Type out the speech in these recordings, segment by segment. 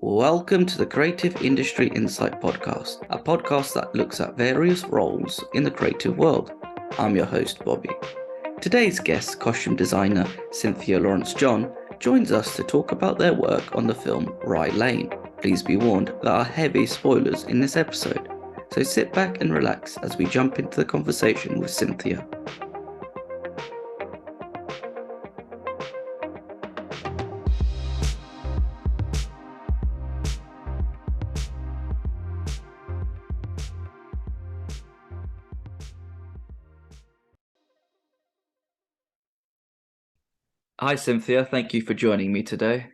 Welcome to the Creative Industry Insight podcast, a podcast that looks at various roles in the creative world. I'm your host, Bobby. Today's guest, costume designer Cynthia Lawrence-John, joins us to talk about their work on the film Rye Lane. Please be warned, there are heavy spoilers in this episode, so sit back and relax as we jump into the conversation with Cynthia. Hi, Cynthia. Thank you for joining me today.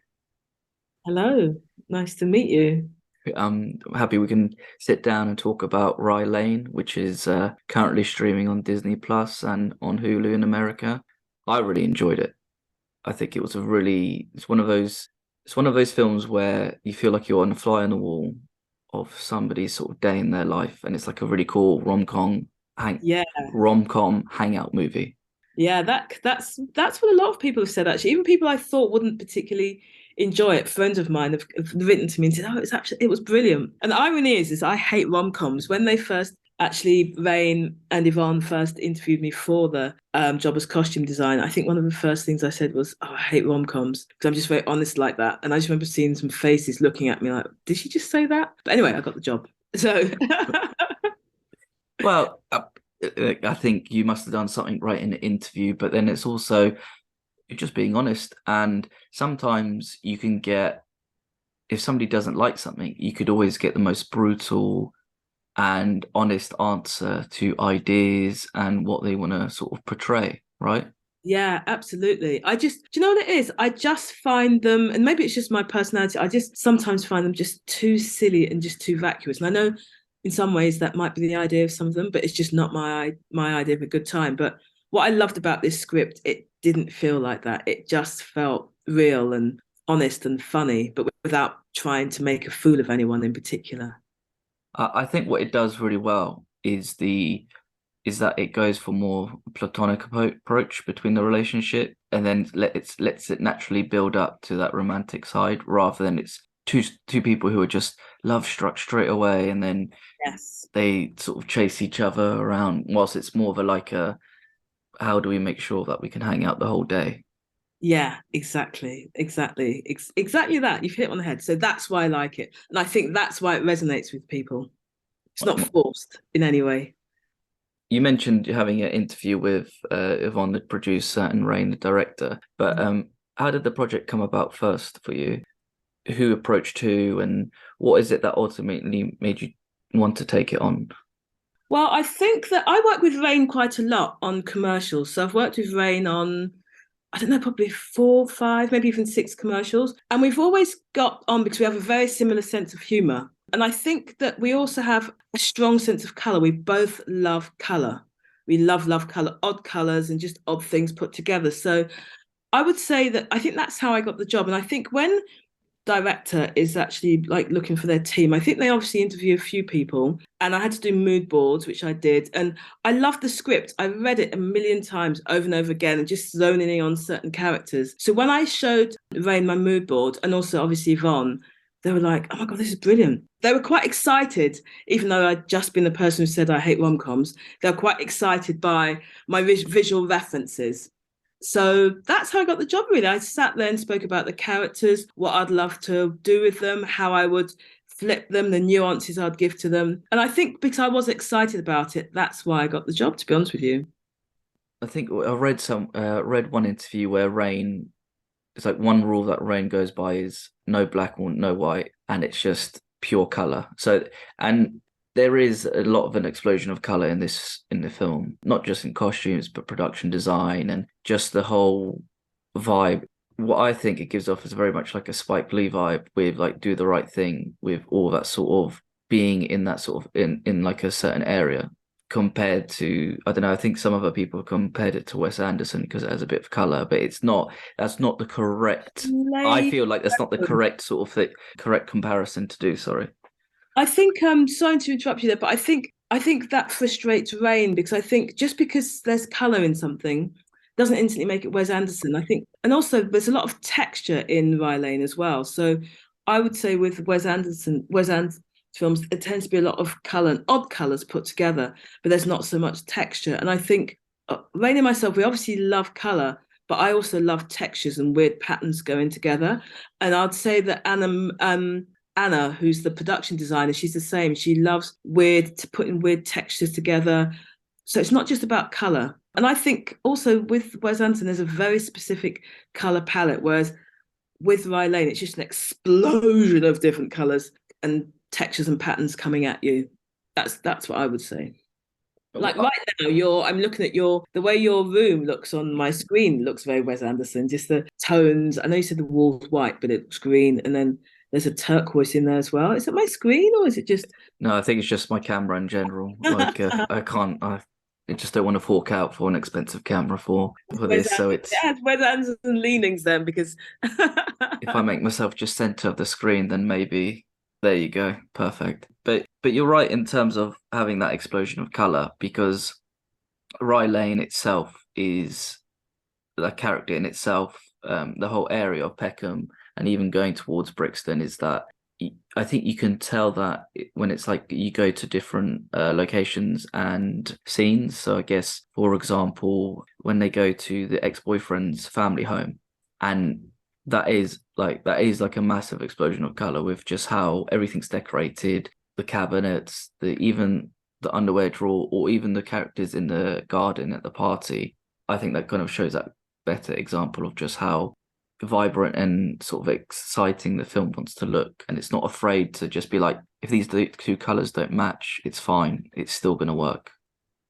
Hello, nice to meet you. I'm happy we can sit down and talk about Rye Lane, which is currently streaming on Disney Plus and on Hulu in America. I really enjoyed it. I think it's one of those films where you feel like you're on a fly on the wall of somebody's sort of day in their life, and it's like a really cool Yeah, rom-com hangout movie. yeah, that's what a lot of people have said actually. Even people I thought wouldn't particularly enjoy it, friends of mine have written to me and said, "Oh, it was brilliant." And the irony is I hate rom-coms. When they first actually Rain and Yvonne first interviewed me for the job as costume designer, I think one of the first things I said was, "Oh, I hate rom-coms," because I'm just very honest like that. And I just remember seeing some faces looking at me like, "Did she just say that?" But anyway, I got the job. So Well, I think you must have done something right in the interview, but then it's also you're just being honest. And sometimes you can get, if somebody doesn't like something, you could always get the most brutal and honest answer to ideas and what they want to sort of portray, right? Yeah, absolutely. Do you know what it is? I just find them, and maybe it's just my personality, I just sometimes find them just too silly and just too vacuous. And I know in some ways that might be the idea of some of them, but it's just not my idea of a good time. But what I loved about this script, it didn't feel like that. It just felt real and honest and funny, but without trying to make a fool of anyone in particular. I think what it does really well is that it goes for more platonic approach between the relationship, and then lets it naturally build up to that romantic side, rather than it's two people who are just love struck straight away, and then Yes. they sort of chase each other around. Whilst it's more of a how do we make sure that we can hang out the whole day? Yeah, exactly that. You've hit it on the head. So that's why I like it. And I think that's why it resonates with people. It's not forced in any way. You mentioned having an interview with Yvonne, the producer, and Rain, the director. But how did the project come about first for you? Who approached who, and what is it that ultimately made you want to take it on? Well, I think that I work with Rain quite a lot on commercials. So I've worked with Rain on, I don't know, probably four, five, maybe even six commercials. And we've always got on because we have a very similar sense of humor. And I think that we also have a strong sense of color. We both love color. We love color, odd colors and just odd things put together. So I would say that I think that's how I got the job. And I think when director is actually like looking for their team, I think they obviously interview a few people, and I had to do mood boards, which I did. And I loved the script. I read it a million times over and over again and just zoning in on certain characters. So when I showed Rain my mood board, and also obviously Yvonne, they were like, "Oh my God, this is brilliant." They were quite excited, even though I'd just been the person who said I hate rom-coms. They were quite excited by my visual references. So that's how I got the job, really. I sat there and spoke about the characters, what I'd love to do with them, how I would flip them, the nuances I'd give to them. And I think because I was excited about it, that's why I got the job, to be honest with you. I think I read one interview where Rain, it's like one rule that Rain goes by is no black or no white, and it's just pure color. So, and there is a lot of an explosion of color in the film, not just in costumes, but production design and just the whole vibe. What I think it gives off is very much like a Spike Lee vibe with like Do the Right Thing, with all that sort of being in that sort of in like a certain area, compared to, I don't know, I think some other people compared it to Wes Anderson because it has a bit of color, but that's not the correct, I Late. feel like that's not the correct sort of correct comparison to do, sorry. I think sorry to interrupt you there, but I think that frustrates Rain because I think just because there's colour in something doesn't instantly make it Wes Anderson. I think, and also there's a lot of texture in Rye Lane as well. So I would say with Wes Anderson films, it tends to be a lot of color and odd colors put together, but there's not so much texture. And I think Rain and myself, we obviously love color, but I also love textures and weird patterns going together. And I'd say that Anna, who's the production designer, she's the same. She loves putting weird textures together. So it's not just about color. And I think also with Wes Anderson, there's a very specific color palette, whereas with Rye Lane, it's just an explosion of different colors and textures and patterns coming at you. That's what I would say. Like right now, I'm looking at the way your room looks on my screen looks very Wes Anderson. Just the tones. I know you said the wall's white, but it looks green, and then there's a turquoise in there as well. Is it my screen or is it just? No, I think it's just my camera in general. Like I can't, I just don't want to fork out for an expensive camera for Wes this. So Anderson, it's it has Wes Anderson leanings then because if I make myself just center of the screen, then maybe there you go, perfect. But you're right in terms of having that explosion of color because Rye Lane itself is the character in itself. The whole area of Peckham and even going towards Brixton is that I think you can tell that when it's like you go to different locations and scenes. So I guess, for example, when they go to the ex-boyfriend's family home, and that is like a massive explosion of color with just how everything's decorated, the cabinets, the even the underwear drawer, or even the characters in the garden at the party. I think that kind of shows that better example of just how vibrant and sort of exciting the film wants to look, and it's not afraid to just be like, if these two colors don't match, it's fine, it's still going to work.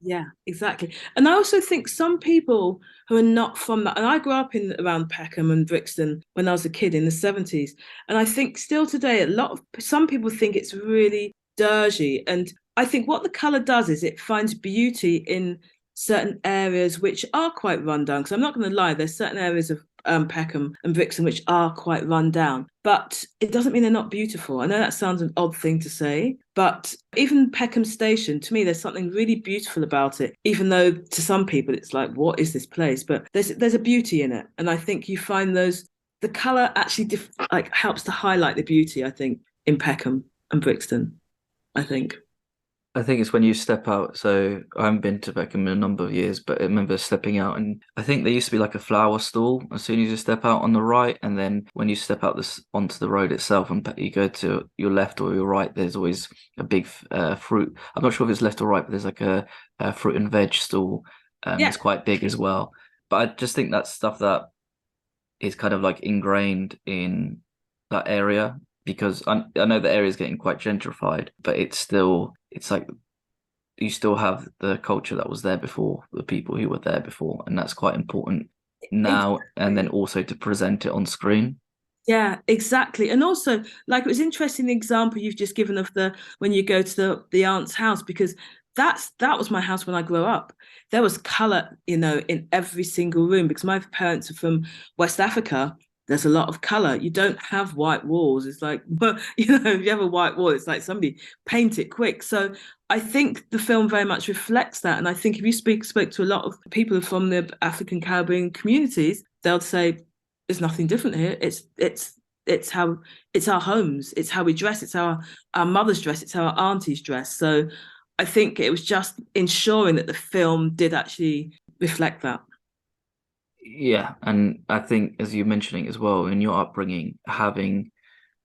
yeah, exactly. And I also think some people who are not from that, and I grew up in around Peckham and Brixton when I was a kid in the 70s. And I think still today, some people think it's really dirgy. And I think what the colour does is it finds beauty in certain areas which are quite run down. Because I'm not going to lie, there's certain areas of Peckham and Brixton which are quite run down, but it doesn't mean they're not beautiful. I know that sounds an odd thing to say, but even Peckham Station, to me, there's something really beautiful about it. Even though to some people it's like, what is this place? But there's a beauty in it, and I think you find the color actually like helps to highlight the beauty. I think in Peckham and Brixton. I think. I think it's when you step out. So I haven't been to Beckham in a number of years, but I remember stepping out, and I think there used to be like a flower stall as soon as you step out on the right, and then when you step out this onto the road itself, and you go to your left or your right, there's always a big fruit. I'm not sure if it's left or right, but there's like a fruit and veg stall. Yeah. It's quite big as well. But I just think that's stuff that is kind of like ingrained in that area because I know the area is getting quite gentrified, but it's like you still have the culture that was there before, the people who were there before, and that's quite important now. And then Exactly. also to present it on screen. Yeah, exactly. And also, like it was interesting the example you've just given of the when you go to the aunt's house, because that was my house when I grew up. There was color, in every single room because my parents are from West Africa. There's a lot of color. You don't have white walls. It's like, but if you have a white wall, it's like somebody paint it quick. So I think the film very much reflects that. And I think if you spoke to a lot of people from the African Caribbean communities, they'll say there's nothing different here. It's our homes. It's how we dress. It's our mothers dress. It's how our aunties dress. So I think it was just ensuring that the film did actually reflect that. Yeah, and I think as you're mentioning as well, in your upbringing, having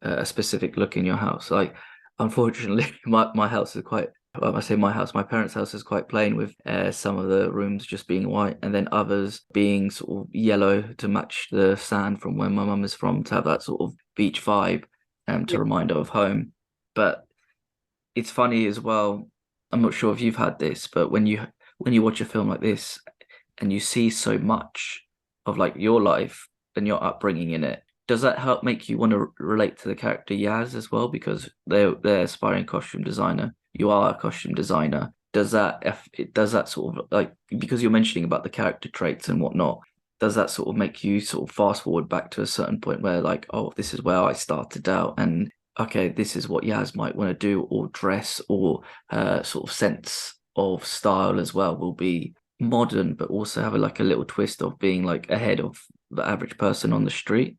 a specific look in your house. Like, unfortunately, my house is quite. Well, I say my house, my parents' house is quite plain with some of the rooms just being white and then others being sort of yellow to match the sand from where my mum is from to have that sort of beach vibe to Yeah. remind her of home. But it's funny as well. I'm not sure if you've had this, but when you watch a film like this and you see so much of like your life and your upbringing in it, does that help make you want to relate to the character Yaz as well? Because they're aspiring costume designer. You are a costume designer. Does that sort of like because you're mentioning about the character traits and whatnot, does that sort of make you sort of fast forward back to a certain point where like, oh, this is where I started out and okay, this is what Yaz might want to do or dress or sort of sense of style as well will be modern, but also have like a little twist of being like ahead of the average person on the street.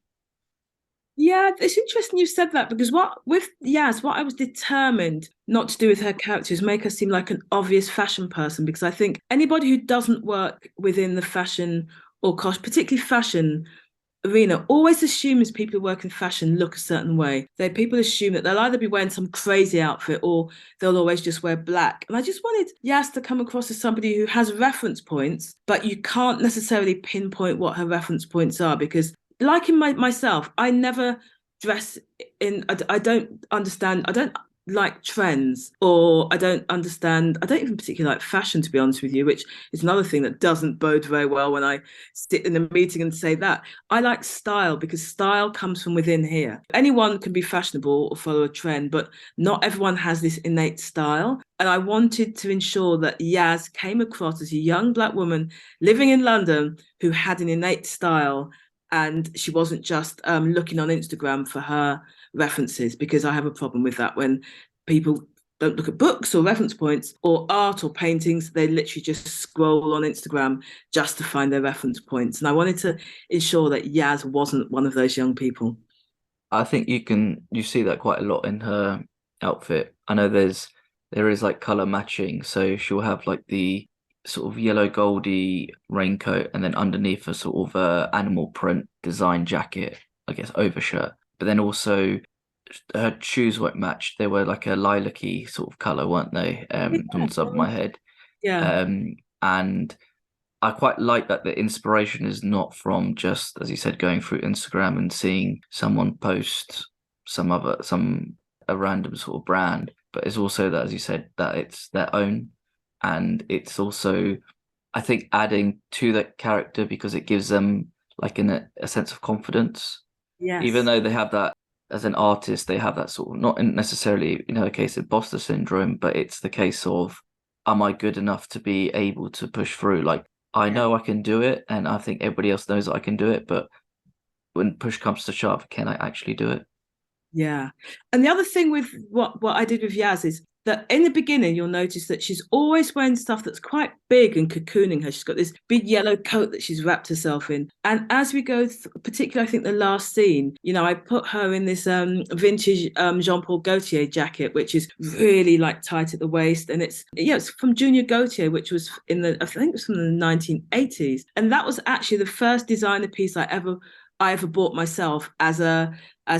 Yeah, it's interesting you said that because what I was determined not to do with her character is make her seem like an obvious fashion person because I think anybody who doesn't work within the fashion or cost, particularly fashion arena, always assumes people who work in fashion look a certain way. People assume that they'll either be wearing some crazy outfit or they'll always just wear black. And I just wanted Yas to come across as somebody who has reference points, but you can't necessarily pinpoint what her reference points are because, like in myself, I never dress in. I don't understand. I don't like trends or I don't even particularly like fashion to be honest with you, which is another thing that doesn't bode very well when I sit in a meeting and say that. I like style because style comes from within here. Anyone can be fashionable or follow a trend, but not everyone has this innate style. And I wanted to ensure that Yaz came across as a young black woman living in London who had an innate style and she wasn't just looking on Instagram for her references because I have a problem with that when people don't look at books or reference points or art or paintings. They literally just scroll on Instagram just to find their reference points. And I wanted to ensure that Yaz wasn't one of those young people. I think you see that quite a lot in her outfit. I know there is like color matching, so she'll have like the sort of yellow goldy raincoat and then underneath a sort of animal print design jacket, I guess overshirt. But then also her shoes weren't matched. They were like a lilac-y sort of color, weren't they? From the top of my head. Yeah. And I quite like that the inspiration is not from just, as you said, going through Instagram and seeing someone post some a random sort of brand, but it's also that, as you said, that it's their own, and it's also, I think, adding to that character because it gives them like a sense of confidence, even Yes. though they have that as an artist, they have that sort of not necessarily, a case of imposter syndrome, but it's the case of, am I good enough to be able to push through? Like, I Yeah. know I can do it, and I think everybody else knows that I can do it, but when push comes to shove, can I actually do it? Yeah. And the other thing with what I did with Yaz is that in the beginning, you'll notice that she's always wearing stuff that's quite big and cocooning her. She's got this big yellow coat that she's wrapped herself in. And as we go, particularly, I think the last scene, I put her in this vintage Jean-Paul Gaultier jacket, which is really like tight at the waist. And it's from Junior Gaultier, which was I think it was from the 1980s. And that was actually the first designer piece I ever bought myself as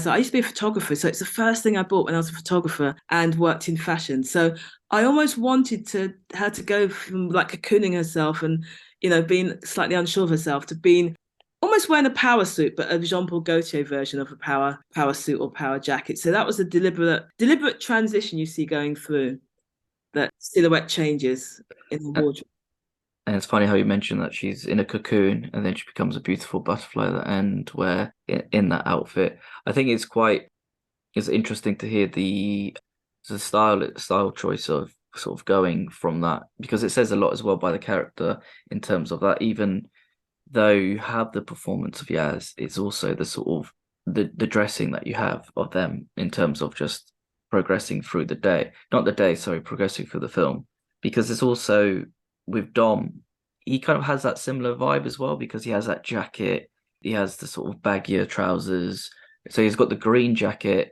I used to be a photographer, so it's the first thing I bought when I was a photographer and worked in fashion. So I almost wanted her to go from like cocooning herself and being slightly unsure of herself to being almost wearing a power suit, but a Jean Paul Gaultier version of a power suit or power jacket. So that was a deliberate transition you see going through that silhouette changes in the wardrobe. And it's funny how you mentioned that she's in a cocoon and then she becomes a beautiful butterfly at the end, where in that outfit. I think it's interesting to hear the style choice of sort of going from that, because it says a lot as well by the character in terms of that. Even though you have the performance of Yaz, it's also the sort of the dressing that you have of them in terms of just progressing through the day, not the day, sorry, progressing through the film. Because it's also with Dom, he kind of has that similar vibe as well because he has that jacket, he has the sort of baggier trousers. So he's got the green jacket,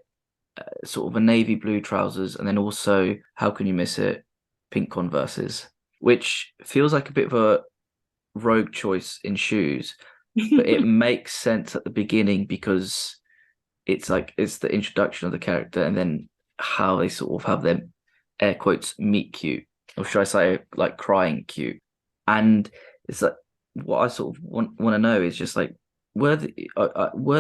sort of a navy blue trousers, and then also, how can you miss it? Pink Converses, which feels like a bit of a rogue choice in shoes, but it makes sense at the beginning because it's the introduction of the character and then how they sort of have them air quotes meet cute, or should I say like crying cute. And it's like, what I sort of want to know is just like, were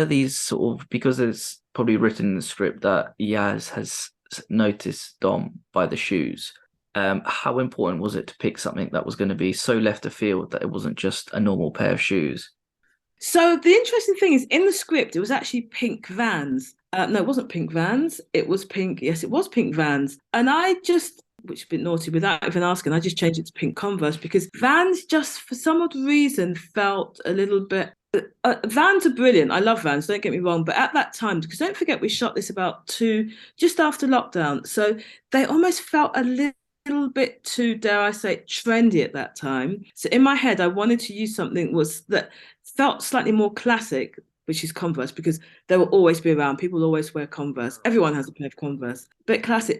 these sort of, because it's probably written in the script that Yaz has noticed Dom by the shoes. How important was it to pick something that was going to be so left of field that it wasn't just a normal pair of shoes? So the interesting thing is in the script, it was actually pink Vans. No, it wasn't pink Vans. It was pink. Yes, it was pink Vans. And which is a bit naughty without even asking, I just changed it to pink Converse because Vans just for some odd reason felt a little bit. Vans are brilliant. I love Vans. Don't get me wrong. But at that time, because don't forget, we shot this just after lockdown, so they almost felt a little bit too, dare I say, trendy at that time. So in my head, I wanted to use something that felt slightly more classic, which is Converse, because they will always be around. People always wear Converse. Everyone has a pair of Converse. Bit classic.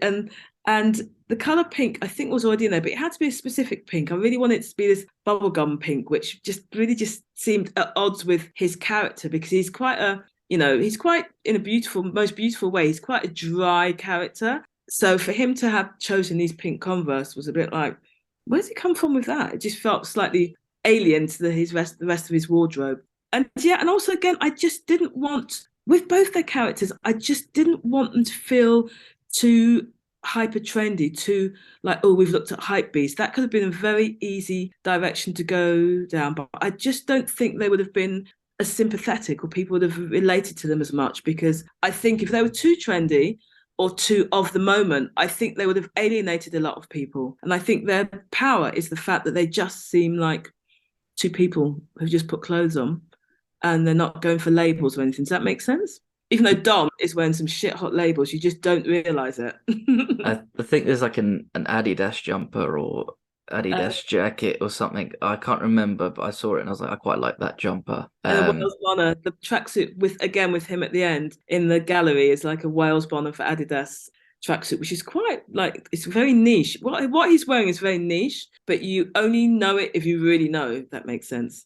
And the color pink, I think, was already in there, but it had to be a specific pink. I really wanted it to be this bubblegum pink, which just really just seemed at odds with his character, because he's quite a, he's quite, in a beautiful, most beautiful way, he's quite a dry character. So for him to have chosen these pink Converse was a bit like, where's it come from with that? It just felt slightly alien to the rest of his wardrobe. And yeah, and also again, I just didn't want, with both their characters, I just didn't want them to feel too hyper trendy, too like, oh, we've looked at hype beast. That could have been a very easy direction to go down, but I just don't think they would have been as sympathetic, or people would have related to them as much, because I think if they were too trendy or too of the moment, I think they would have alienated a lot of people. And I think their power is the fact that they just seem like two people who've just put clothes on, and they're not going for labels or anything. Does that make sense? Even though Dom is wearing some shit hot labels, you just don't realize it. I think there's like an Adidas jumper or uh, Adidas jacket or something. I can't remember, but I saw it and I was like, I quite like that jumper. and a Wales Bonner, the tracksuit with him at the end in the gallery is like a Wales Bonner for Adidas tracksuit, which is quite like, it's very niche. What he's wearing is very niche, but you only know it if you really know. If that makes sense.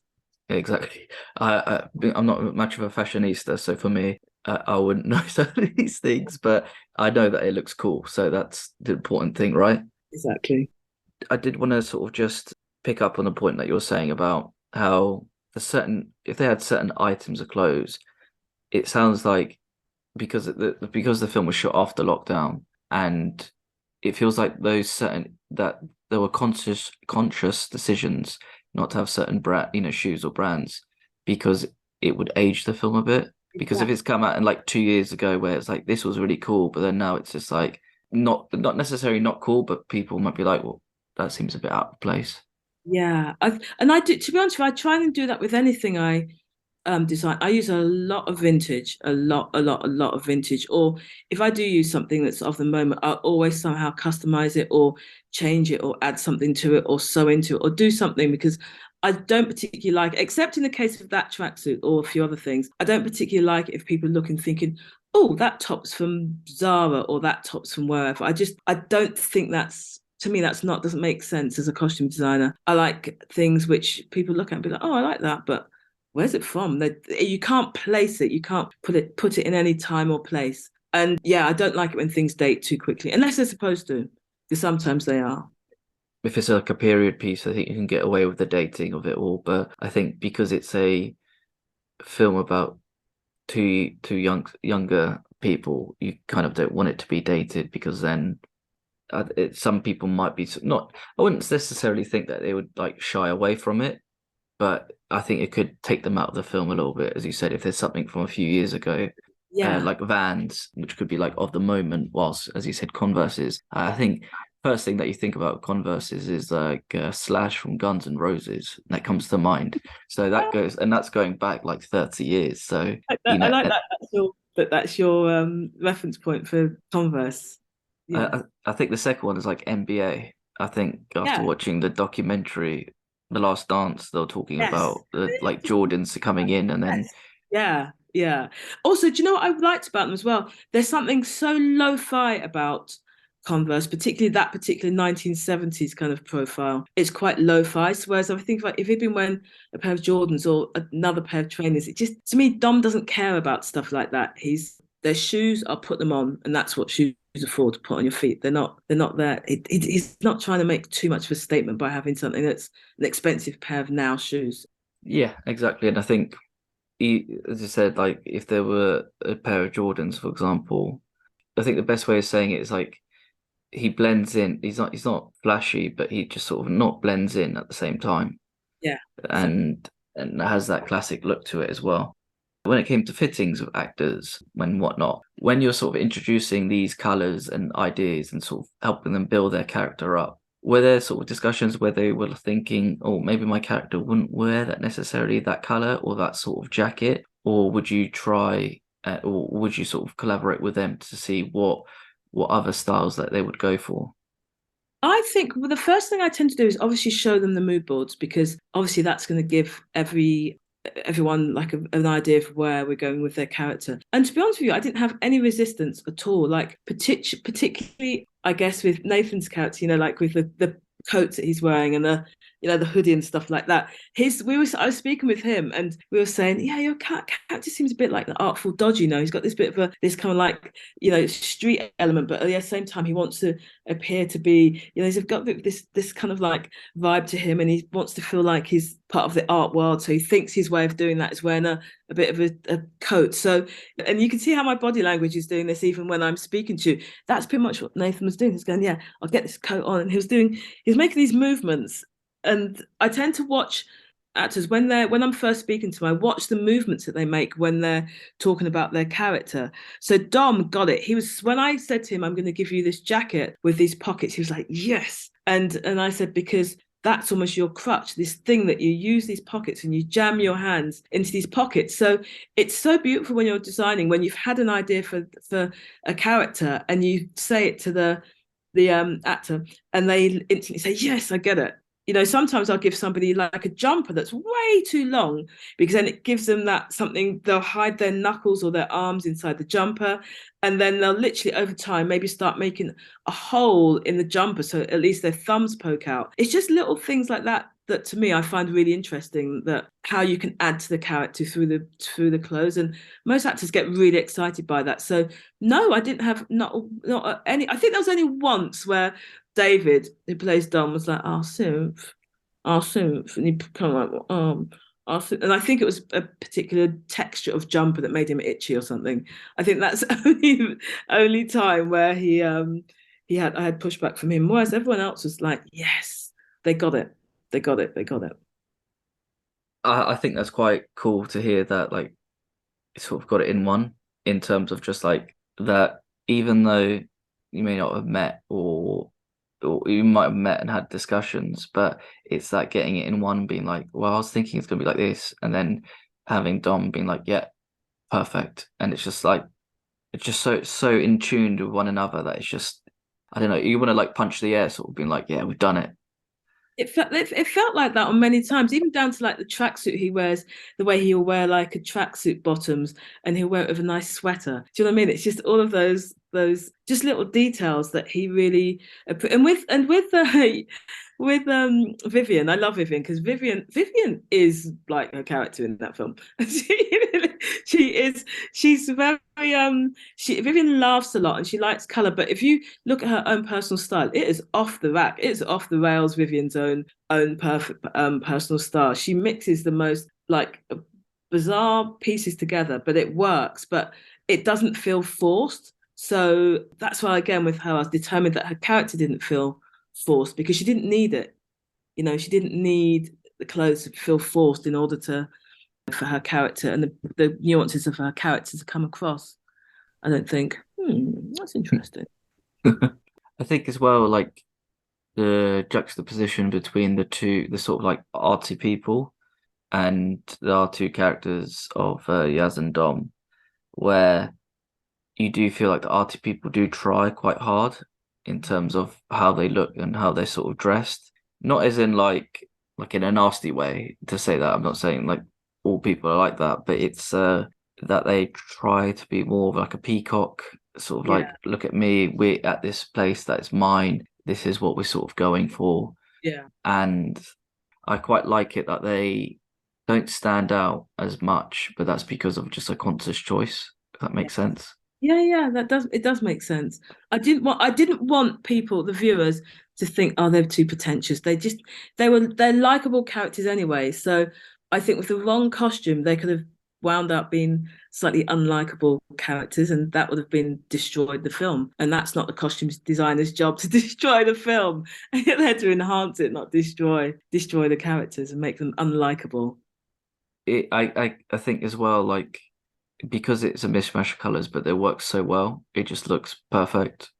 Exactly. I'm not much of a fashionista, so for me, I wouldn't know some of these things, but I know that it looks cool. So that's the important thing, right? Exactly. I did want to sort of just pick up on the point that you're saying about how if they had certain items of clothes, it sounds like because the film was shot after lockdown, and it feels like that there were conscious decisions not to have certain shoes or brands, because it would age the film a bit. Because if Exactly. it's come out in like 2 years ago where it's like this was really cool, but then now it's just like not necessarily not cool, but people might be like, well, that seems a bit out of place. Yeah, I do. To be honest, I try and do that with anything I design. I use a lot of vintage, a lot of vintage. Or if I do use something that's of the moment, I'll always somehow customize it or change it or add something to it or sew into it or do something, because I don't particularly like, except in the case of that tracksuit or a few other things, I don't particularly like it if people look and thinking, oh, that top's from Zara or that top's from wherever. I don't think that's, to me, that's not, doesn't make sense as a costume designer. I like things which people look at and be like, oh, I like that, but where's it from? You can't place it. You can't put it in any time or place. And yeah, I don't like it when things date too quickly, unless they're supposed to, because sometimes they are. If it's like a period piece, I think you can get away with the dating of it all. But I think because it's a film about younger people, you kind of don't want it to be dated, because then some people might be not. I wouldn't necessarily think that they would like shy away from it, but I think it could take them out of the film a little bit, as you said, if there's something from a few years ago, Yeah. like Vans, which could be like of the moment, whilst, as you said, Converses. I think first thing that you think about Converses is like Slash from Guns N' Roses that comes to mind. So that's going back like 30 years. So I like that. That's your reference point for Converse. Yeah. I think the second one is like NBA. I think after Yeah. watching the documentary, The Last Dance, they were talking Yes. about like Jordans coming in, and then Yes. Yeah. Yeah. Also, do you know what I liked about them as well? There's something so lo-fi about Converse, particularly that particular 1970s kind of profile. It's quite lo-fi. So whereas I think if he'd been wearing a pair of Jordans or another pair of trainers, it just, to me, Dom doesn't care about stuff like that. Their shoes, I'll put them on, and that's what shoes are for, to put on your feet. They're not there. He's not trying to make too much of a statement by having something that's an expensive pair of now shoes. yeah, exactly. And I think as I said, like if there were a pair of Jordans, for example, I think the best way of saying it is like he blends in. He's not flashy, but he just sort of not blends in at the same time, Yeah, exactly. and has that classic look to it as well. When it came to fittings of actors and whatnot, when you're sort of introducing these colors and ideas and sort of helping them build their character up, were there sort of discussions where they were thinking, oh, maybe my character wouldn't wear that necessarily that color or that sort of jacket? Or would you try, or would you sort of collaborate with them to see what other styles that they would go for? I think, well, the first thing I tend to do is obviously show them the mood boards, because obviously that's going to give every everyone like an idea of where we're going with their character. And to be honest with you, I didn't have any resistance at all. Like particularly, I guess with Nathan's character, you know, like with the coats that he's wearing and the the hoodie and stuff like that. I was speaking with him and we were saying, yeah, your character seems a bit like the Artful Dodger, you know. He's got this bit of this kind of like, street element, but at the same time he wants to appear to be, he's got this kind of like vibe to him, and he wants to feel like he's part of the art world. So he thinks his way of doing that is wearing a bit of a coat. So, and you can see how my body language is doing this even when I'm speaking to you. That's pretty much what Nathan was doing. He's going, yeah, I'll get this coat on. And he was making these movements. And I tend to watch actors when I'm first speaking to them, I watch the movements that they make when they're talking about their character. So Dom got it. He was, when I said to him, I'm going to give you this jacket with these pockets, he was like, yes. And I said, because that's almost your crutch, this thing that you use these pockets and you jam your hands into these pockets. So it's so beautiful when you're designing, when you've had an idea for a character and you say it to the actor and they instantly say, yes, I get it. Sometimes I'll give somebody like a jumper that's way too long, because then it gives them that something, they'll hide their knuckles or their arms inside the jumper. And then they'll literally over time maybe start making a hole in the jumper so at least their thumbs poke out. It's just little things like that that to me I find really interesting, that how you can add to the character through the clothes. And most actors get really excited by that. So no, I didn't have not any. I think there was only once where David, who plays Dom, was like, synth, and he kind of like, and I think it was a particular texture of jumper that made him itchy or something. I think that's only time where I had pushback from him, whereas everyone else was like, yes, they got it, they got it, they got it. I think that's quite cool to hear that, like, you sort of got it in one, in terms of just like that, even though you may not have met, or you might have met and had discussions, but it's that getting it in one, being like, well, I was thinking it's gonna be like this, and then having Dom being like, yeah, perfect. And it's just like, it's just so in tune with one another that it's just, I don't know, you want to like punch the air, sort of being like, yeah, we've done it. It felt like that on many times, even down to like the tracksuit he wears, the way he'll wear like a tracksuit bottoms and he'll wear it with a nice sweater. Do you know what I mean? It's just all of those just little details that he really and with with Vivian. I love Vivian because Vivian is like her character in that film. she is she's very Vivian laughs a lot and she likes color, but if you look at her own personal style, it is off the rack, it's off the rails. Vivian's own perfect personal style. She mixes the most like bizarre pieces together, but it works, but it doesn't feel forced. So that's why, again, with her, I was determined that her character didn't feel forced, because she didn't need it. She didn't need the clothes to feel forced in order to for her character and the nuances of her character to come across. I don't think. That's interesting. I think as well, like the juxtaposition between the sort of like artsy people and the two characters of Yaz and Dom, where you do feel like the arty people do try quite hard in terms of how they look and how they're sort of dressed. Not as in like in a nasty way to say that. I'm not saying like all people are like that, but it's that they try to be more of like a peacock, sort of like, Yeah, look at me, we're at this place that is mine. This is what we're sort of going for. yeah, And I quite like it that they don't stand out as much, but that's because of just a conscious choice, if that yeah. makes sense. Yeah. It does make sense. I didn't want people, the viewers, to think, oh, they're too pretentious. They're likable characters anyway. So I think with the wrong costume, they could have wound up being slightly unlikable characters, and that would have been destroyed the film. And that's not the costume designer's job to destroy the film. They're to enhance it, not destroy the characters and make them unlikable. I think as well, like, because it's a mishmash of colors, but they work so well, it just looks perfect.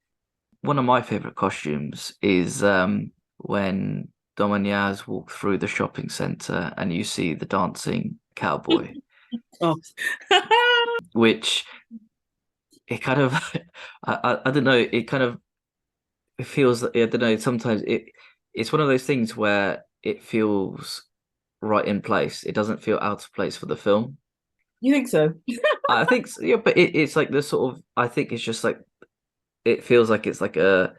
One of my favorite costumes is when Dom and Yaz walk through the shopping center and you see the dancing cowboy, Oh. which it kind of I don't know, it kind of, it feels, I don't know, sometimes it's one of those things where it feels right in place. It doesn't feel out of place for the film. You think so? I think yeah, but it's like the sort of I think it's just like it feels like it's like a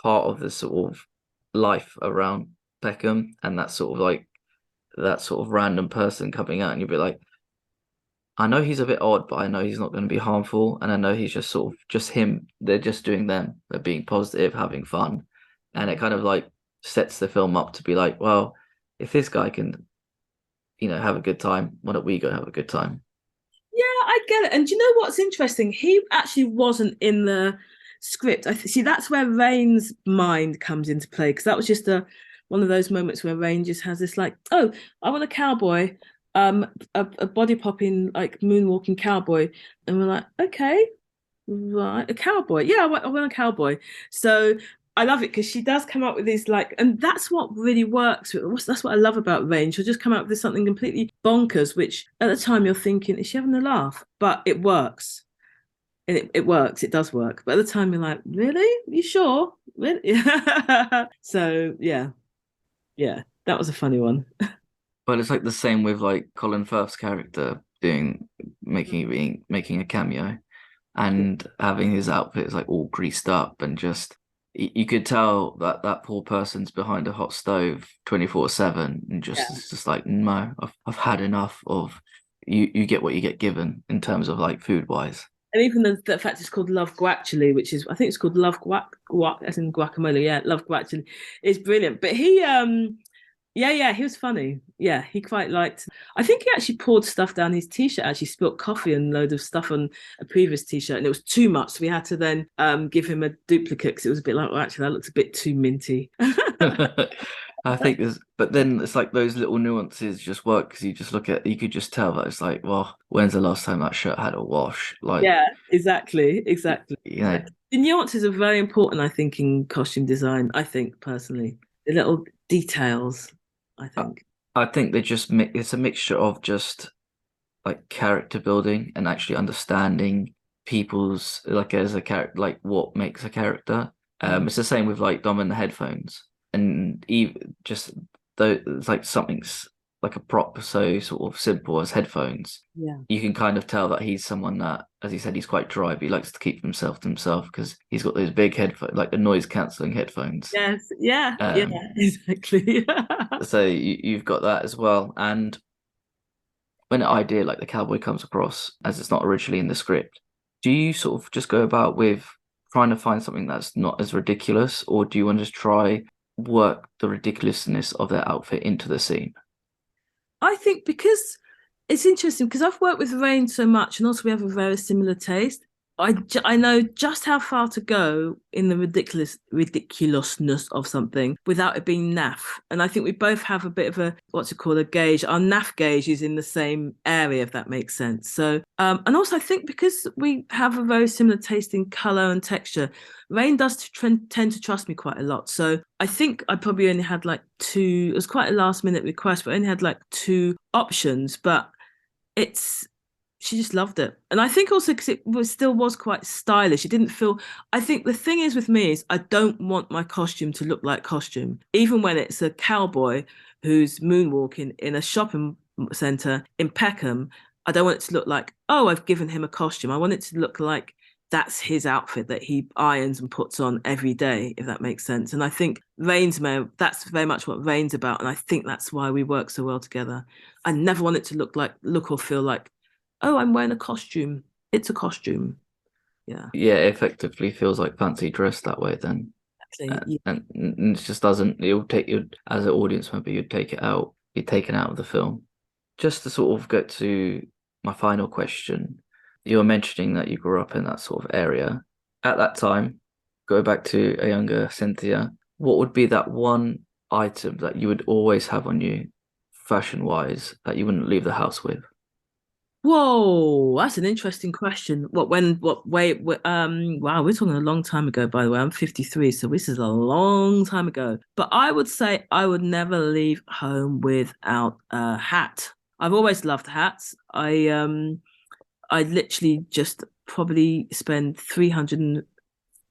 part of the sort of life around Peckham and that sort of like that sort of random person coming out and you'll be like, I know he's a bit odd, but I know he's not going to be harmful, and I know he's just sort of just him. They're just doing them. They're being positive, having fun, and it kind of like sets the film up to be like, well, if this guy can, have a good time, why don't we go have a good time? Yeah, I get it. And do you know what's interesting? He actually wasn't in the script. See that's where Rain's mind comes into play because that was just a one of those moments where Rain just has this like, oh, I want a cowboy, a body popping like moonwalking cowboy, and we're like, okay, right, a cowboy. Yeah, I want a cowboy. So I love it because she does come up with these like, and that's what really works. That's what I love about Rain. She'll just come out with something completely bonkers, which at the time you're thinking, is she having a laugh? But it works. And it works. It does work. But at the time you're like, really? You sure? Really? So yeah, that was a funny one. But it's like the same with like Colin Firth's character doing making a cameo and having his outfit is like all greased up and just you could tell that that poor person's behind a hot stove 24/7 and just Yeah. it's just like no, I've had enough of you get what you get given in terms of like food wise. And even the fact it's called Love Guactually, which is I think it's called Love Guac as in guacamole. Yeah, Love Guactually is brilliant. But yeah, he was funny. Yeah, he quite liked. I think he actually poured stuff down his t-shirt. Actually, spilt coffee and load of stuff on a previous t-shirt, and it was too much. So we had to then give him a duplicate because it was a bit like, well, actually, that looks a bit too minty. I think there's, but then it's like those little nuances just work because you could just tell that it's like, well, when's the last time that shirt had a wash? Like, Yeah, exactly. you know, The nuances are very important, I think, in costume design. I think personally, the little details. I I, think. I think they just it's a mixture of just like character building and actually understanding people's like as a character, like what makes a character. Mm. It's the same with like Dom and the headphones, and even just though it's like something's like a prop so sort of simple as headphones. Yeah. You can kind of tell that he's someone that, as he said, he's quite dry, but he likes to keep himself to himself because he's got those big headphones, like the noise cancelling headphones. Yes. Yeah. Um, Exactly. so you've got that as well, and when an idea like the cowboy comes across as it's not originally in the script, do you sort of just go about with trying to find something that's not as ridiculous, or do you want to just try work the ridiculousness of their outfit into the scene? I think because it's interesting because I've worked with Rain so much, and also we have a very similar taste. I know just how far to go in the ridiculousness of something without it being naff. And I think we both have a bit of a what's it called a gauge. Our naff gauge is in the same area, if that makes sense. So and also I think because we have a very similar taste in color and texture, Rain does tend to trust me quite a lot. So I think I probably only had like two. It was quite a last minute request, but I only had like two options. But it's she just loved it. And I think also because still was quite stylish. It didn't feel. I think the thing is with me is I don't want my costume to look like costume, even when it's a cowboy who's moonwalking in a shopping center in Peckham. I don't want it to look like, oh, I've given him a costume. I want it to look like that's his outfit that he irons and puts on every day, if that makes sense. And I think that's very much what Rain's about. And I think that's why we work so well together. I never want it to look or feel like, oh, I'm wearing a costume. It's a costume. Yeah, Yeah, it effectively feels like fancy dress that way then. exactly. Yeah. And it just doesn't, it'll take you, as an audience member, you'd take it out, you're taken out of the film. Just to sort of get to my final question, you were mentioning that you grew up in that sort of area. At that time, go back to a younger Cynthia, what would be that one item that you would always have on you, fashion wise, that you wouldn't leave the house with? Whoa, that's an interesting question. Wow, we're talking a long time ago, by the way. I'm 53, so this is a long time ago. But I would say I would never leave home without a hat. I've always loved hats. I literally just probably spend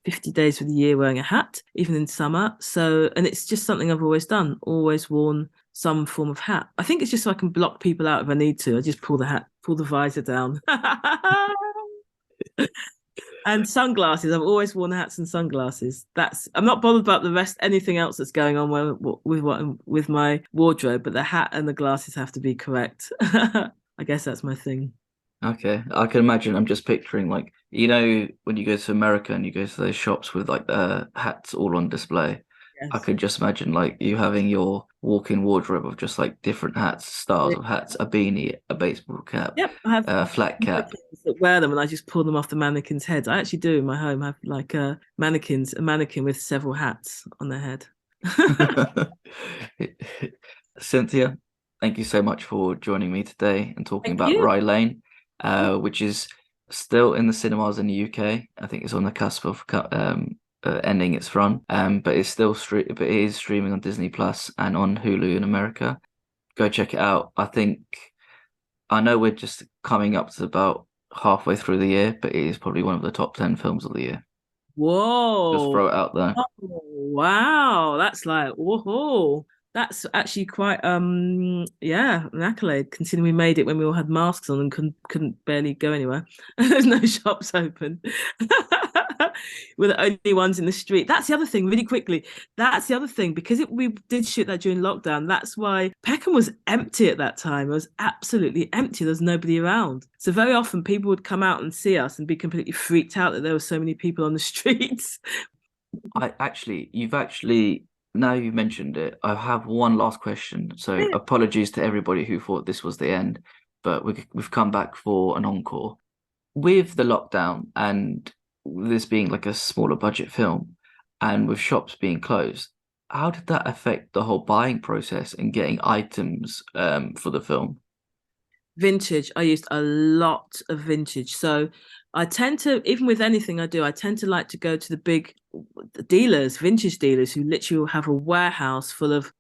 50 days of the year wearing a hat, even in summer. So, and it's just something I've always done, always worn some form of hat. I think it's just so I can block people out if I need to. I just pull the visor down. And sunglasses. I've always worn hats and sunglasses. I'm not bothered about the rest, anything else that's going on with my wardrobe, but the hat and the glasses have to be correct. I guess that's my thing. Okay, I can imagine. I'm just picturing like when you go to America and you go to those shops with like the hats all on display. I Yes. could just imagine like you having your walk-in wardrobe of just like different hats, styles of hats, a beanie, a baseball cap, Yep, I have a flat cap. mannequins that wear them, and I just pull them off the mannequins' heads. I actually do in my home have like a mannequin with several hats on their head. Cynthia, thank you so much for joining me today and talking Thank about you. Rye Lane, which is still in the cinemas in the UK. I think it's on the cusp of ending its run, but but it is streaming on Disney Plus and on Hulu in America. Go check it out. I know we're just coming up to about halfway through the year, but it is probably one of the top 10 films of the year. Just Whoa. throw it out there. Oh, wow. That's like, whoa. That's actually quite yeah, an accolade considering we made it when we all had masks on and couldn't barely go anywhere. There's no shops open. We're the only ones in the street. That's the other thing, really quickly. That's the other thing, because we did shoot that during lockdown. That's why Peckham was empty at that time. It was absolutely empty. There's nobody around. So very often people would come out and see us and be completely freaked out that there were so many people on the streets. You've actually, now you mentioned it, I have one last question. So apologies to everybody who thought this was the end, but we've come back for an encore. With the lockdown and this being like a smaller budget film and with shops being closed, how did that affect the whole buying process and getting items for the film? Vintage. I used a lot of vintage. So I tend to, even with anything I do, I tend to like to go to the big dealers, vintage dealers who literally will have a warehouse full of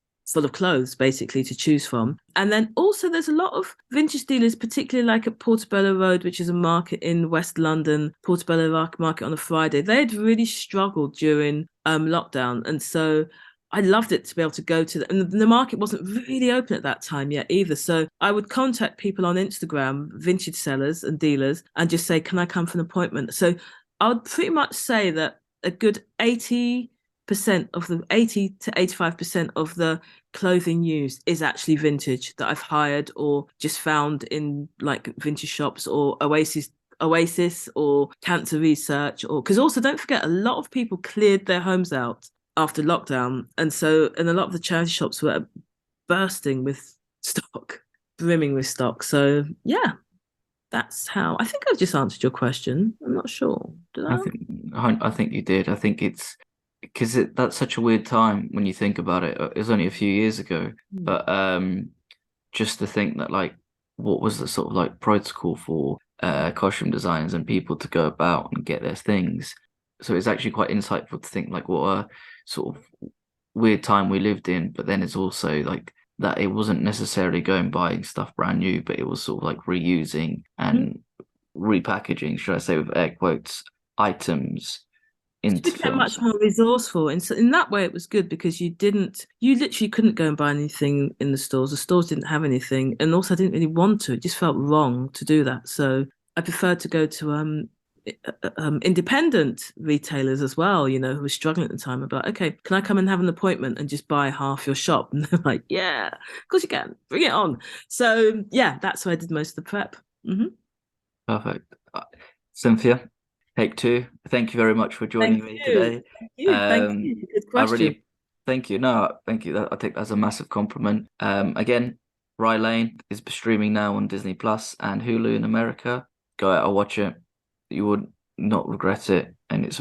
clothes basically to choose from. And then also there's a lot of vintage dealers, particularly like at Portobello Road, which is a market in West London, Portobello Market on a Friday. They had really struggled during lockdown. And so I loved it to be able to go to and the market wasn't really open at that time yet either. So I would contact people on Instagram, vintage sellers and dealers, and just say, can I come for an appointment? So I would pretty much say that a good 80% of the 80 to 85% of the clothing used is actually vintage that I've hired or just found in like vintage shops or Oasis or Cancer Research, or because also don't forget a lot of people cleared their homes out after lockdown, and a lot of the charity shops were bursting with stock, brimming with stock. So yeah, that's how I think I've just answered your question. I'm not sure. Did I I? think I think you did. I think it's because that's such a weird time when you think about it. It was only a few years ago, Hmm. but just to think that like what was the sort of like protocol for costume designers and people to go about and get their things. So it's actually quite insightful to think like what a sort of weird time we lived in, but then it's also like that it wasn't necessarily going buying stuff brand new, but it was sort of like reusing and repackaging, should I say, with air quotes, items You into became films. much more resourceful, and so in that way, it was good because you literally couldn't go and buy anything in the stores. The stores didn't have anything, and also I didn't really want to. It just felt wrong to do that. So I preferred to go to independent retailers as well, who were struggling at the time. I'd be like, okay, can I come and have an appointment and just buy half your shop? And they're like, yeah, of course you can. Bring it on. So yeah, that's where I did most of the prep. Mm-hmm. Perfect. Cynthia, take two. Thank you very much for Thank joining me you. today. Thank you. Thank Um, you. Good I question. really thank you. No, thank you. I take that as a massive compliment. Again, Rye Lane is streaming now on Disney Plus and Hulu in America. Go out and watch it. You would not regret it. And it's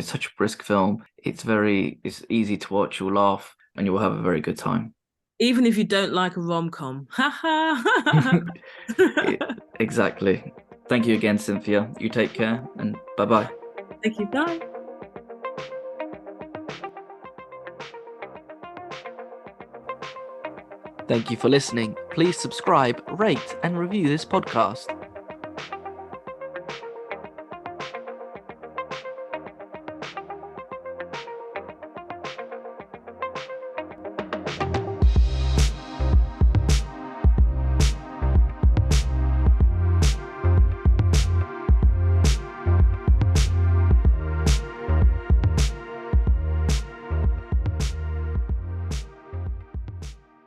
such a brisk film. It's easy to watch. You'll laugh and you will have a very good time. Even if you don't like a rom-com. Ha ha. Exactly. Thank you again, Cynthia. You take care and bye bye. Thank you. Bye. Thank you for listening. Please subscribe, rate, and review this podcast.